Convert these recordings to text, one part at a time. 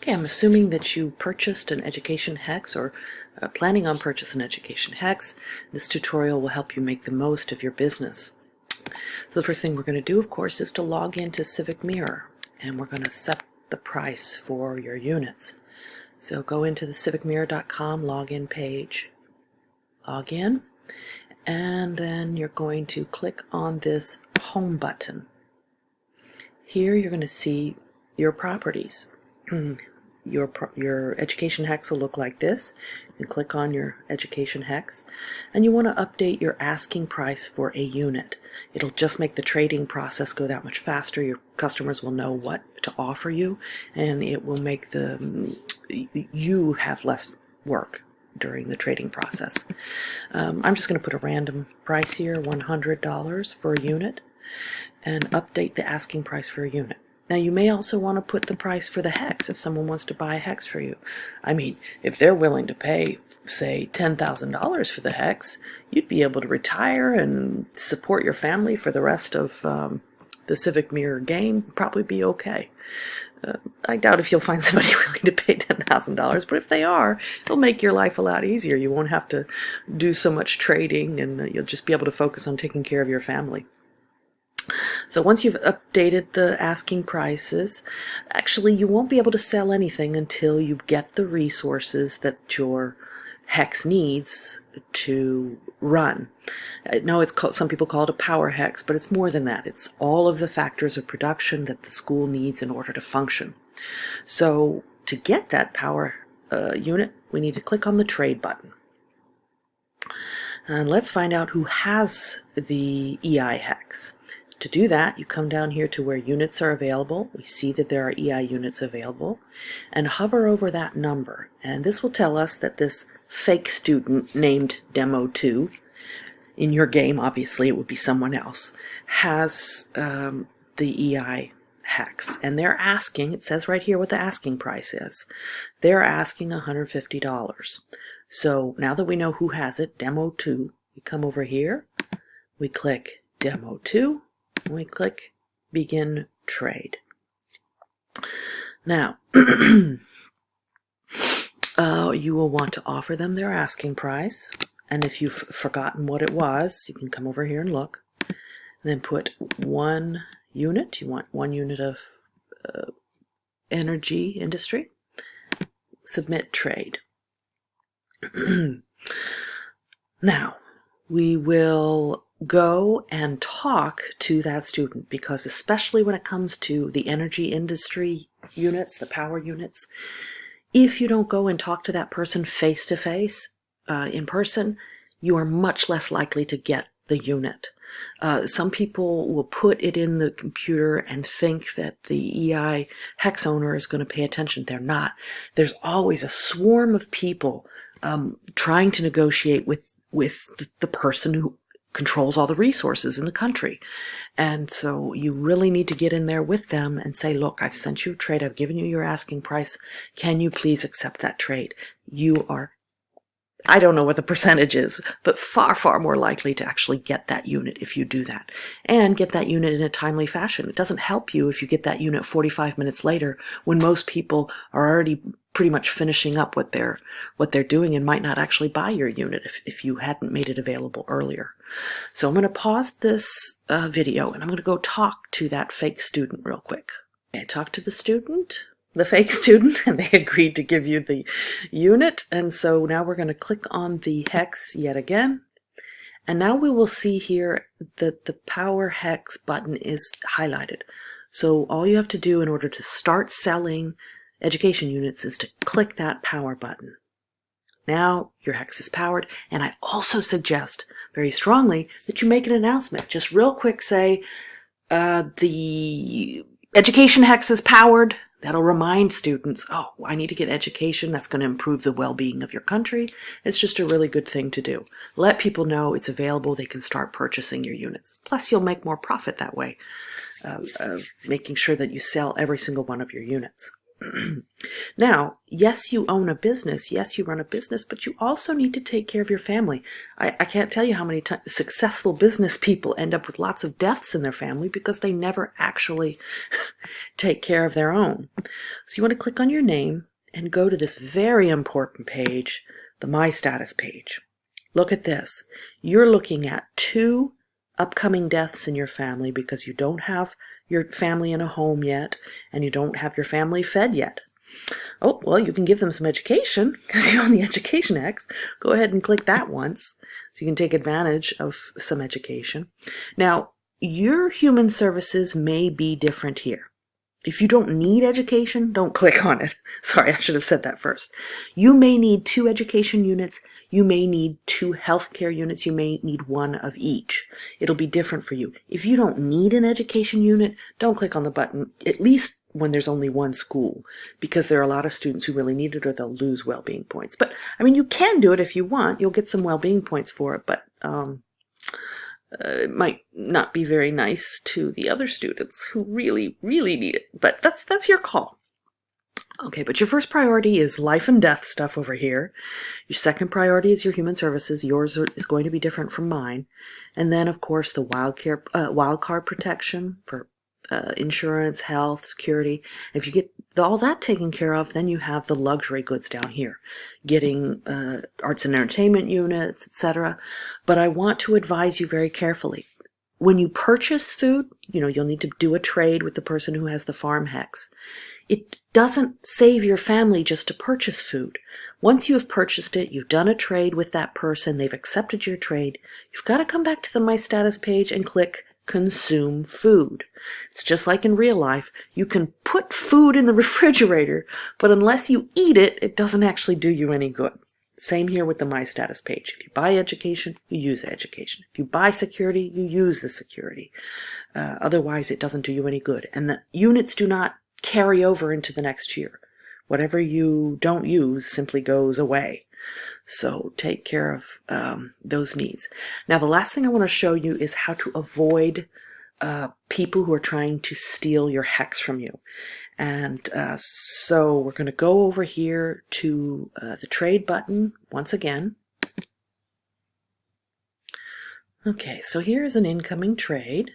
Okay, I'm assuming that you purchased an education hex or planning on purchasing an education hex. This tutorial will help you make the most of your business. So the first thing we're going to do, of course, is to log into Civic Mirror, and we're going to set the price for your units. So go into the civicmirror.com login page, log in, and then you're going to click on this Home button. Here you're going to see your properties. Your education hex will look like this. You click on your education hex, and you want to update your asking price for a unit. It'll just make the trading process go that much faster. Your customers will know what to offer you, and it will make you have less work during the trading process. I'm just going to put a random price here, $100 for a unit, and update the asking price for a unit. Now you may also want to put the price for the hex if someone wants to buy a hex for you. I mean, if they're willing to pay, say, $10,000 for the hex, you'd be able to retire and support your family for the rest of the Civic Mirror game. Probably be okay. I doubt if you'll find somebody willing to pay $10,000, but if they are, it'll make your life a lot easier. You won't have to do so much trading, and you'll just be able to focus on taking care of your family. So once you've updated the asking prices, actually you won't be able to sell anything until you get the resources that your hex needs to run. I know some people call it a power hex, but it's more than that. It's all of the factors of production that the school needs in order to function. So to get that power unit, we need to click on the trade button. And let's find out who has the EI hex. To do that, you come down here to where units are available. We see that there are EI units available, and hover over that number. And this will tell us that this fake student named Demo2, in your game, obviously it would be someone else, has the EI hex. And they're asking, it says right here what the asking price is. They're asking $150. So now that we know who has it, Demo2, we come over here, we click Demo2, we click Begin Trade. Now, you will want to offer them their asking price, and if you've forgotten what it was, you can come over here and look, and then put 1 unit. You want 1 unit of energy industry. Submit trade. Now, we will go and talk to that student, because especially when it comes to the energy industry units, the power units, if you don't go and talk to that person face to face, in person, you are much less likely to get the unit. Some people will put it in the computer and think that the EI hex owner is going to pay attention. They're not. There's always a swarm of people trying to negotiate with the person who controls all the resources in the country. And so you really need to get in there with them and say, look, I've sent you a trade, I've given you your asking price, can you please accept that trade? You are, I don't know what the percentage is, but far, far more likely to actually get that unit if you do that. And get that unit in a timely fashion. It doesn't help you if you get that unit 45 minutes later, when most people are already pretty much finishing up what they're doing and might not actually buy your unit if you hadn't made it available earlier. So I'm going to pause this video, and I'm going to go talk to that fake student real quick. I talked to the fake student, and they agreed to give you the unit. And so now we're going to click on the hex yet again. And now we will see here that the power hex button is highlighted. So all you have to do in order to start selling education units is to click that power button. Now your hex is powered, and I also suggest very strongly that you make an announcement. Just real quick say, the education hex is powered. That'll remind students, oh, I need to get education. That's going to improve the well-being of your country. It's just a really good thing to do. Let people know it's available. They can start purchasing your units. Plus, you'll make more profit that way, making sure that you sell every single one of your units. Now, yes, you own a business. Yes, you run a business, but you also need to take care of your family. I can't tell you how many successful business people end up with lots of deaths in their family because they never actually take care of their own. So you want to click on your name and go to this very important page, the My Status page. Look at this. You're looking at 2 upcoming deaths in your family because you don't have your family in a home yet and you don't have your family fed yet. Oh, well, you can give them some education because you own the Education X. Go ahead and click that once so you can take advantage of some education. Now, your human services may be different here. If you don't need education, don't click on it. Sorry, I should have said that first. You may need 2 education units. You may need 2 healthcare units. You may need 1 of each. It'll be different for you. If you don't need an education unit, don't click on the button, at least when there's only 1 school, because there are a lot of students who really need it or they'll lose well-being points. But, I mean, you can do it if you want. You'll get some well-being points for it, but it might not be very nice to the other students who really, really need it. But that's your call. Okay, but your first priority is life and death stuff over here. Your second priority is your human services. Yours is going to be different from mine. And then, of course, the wild card protection for insurance, health, security. If you get all that taken care of, then you have the luxury goods down here, getting arts and entertainment units, etc. But I want to advise you very carefully. When you purchase food, you'll need to do a trade with the person who has the farm hex. It doesn't save your family just to purchase food. Once you have purchased it, you've done a trade with that person, they've accepted your trade, you've got to come back to the My Status page and click Consume Food. It's just like in real life. You can put food in the refrigerator, but unless you eat it, it doesn't actually do you any good. Same here with the My Status page. If you buy education, you use education. If you buy security, you use the security. Otherwise, it doesn't do you any good. And the units do not carry over into the next year. Whatever you don't use simply goes away. So take care of those needs. Now, the last thing I want to show you is how to avoid people who are trying to steal your hex from you. And so we're going to go over here to the trade button once again. Okay, so here's an incoming trade.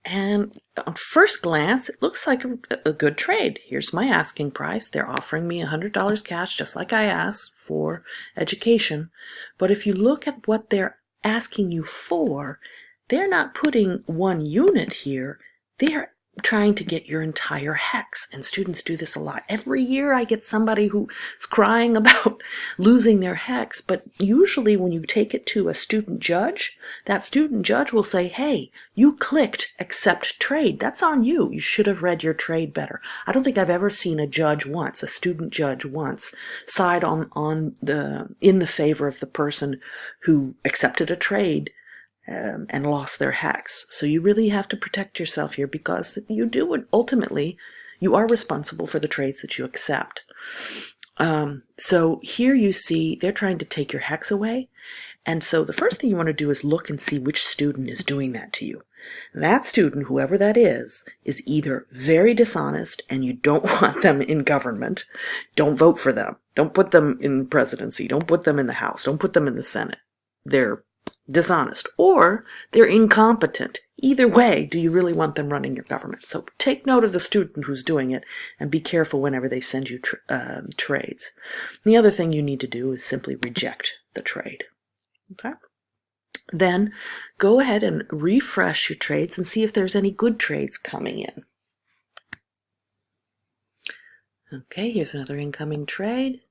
And on first glance, it looks like a good trade. Here's my asking price. They're offering me $100 cash, just like I asked for education. But if you look at what they're asking you for, they're not putting 1 unit here. They're trying to get your entire hex. And students do this a lot. Every year I get somebody who's crying about losing their hex, but usually when you take it to a student judge, that student judge will say, hey, you clicked accept trade. That's on you. You should have read your trade better. I don't think I've ever seen a judge once, a student judge once, side in the favor of the person who accepted a trade and lost their hex. So you really have to protect yourself here because you do ultimately, you are responsible for the trades that you accept. So here you see they're trying to take your hex away. And so the first thing you want to do is look and see which student is doing that to you. That student, whoever that is either very dishonest and you don't want them in government. Don't vote for them. Don't put them in presidency. Don't put them in the House. Don't put them in the Senate. They're dishonest, or they're incompetent. Either way, do you really want them running your government? So take note of the student who's doing it and be careful whenever they send you trades. The other thing you need to do is simply reject the trade. Okay? Then go ahead and refresh your trades and see if there's any good trades coming in. Okay, here's another incoming trade.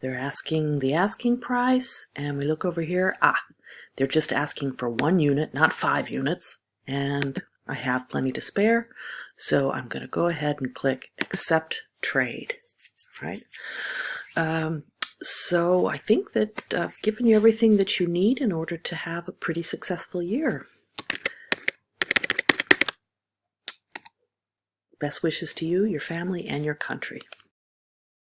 They're asking the asking price, and we look over here. They're just asking for 1 unit, not 5 units, and I have plenty to spare, so I'm going to go ahead and click Accept Trade. Right? So I think that I've given you everything that you need in order to have a pretty successful year. Best wishes to you, your family, and your country.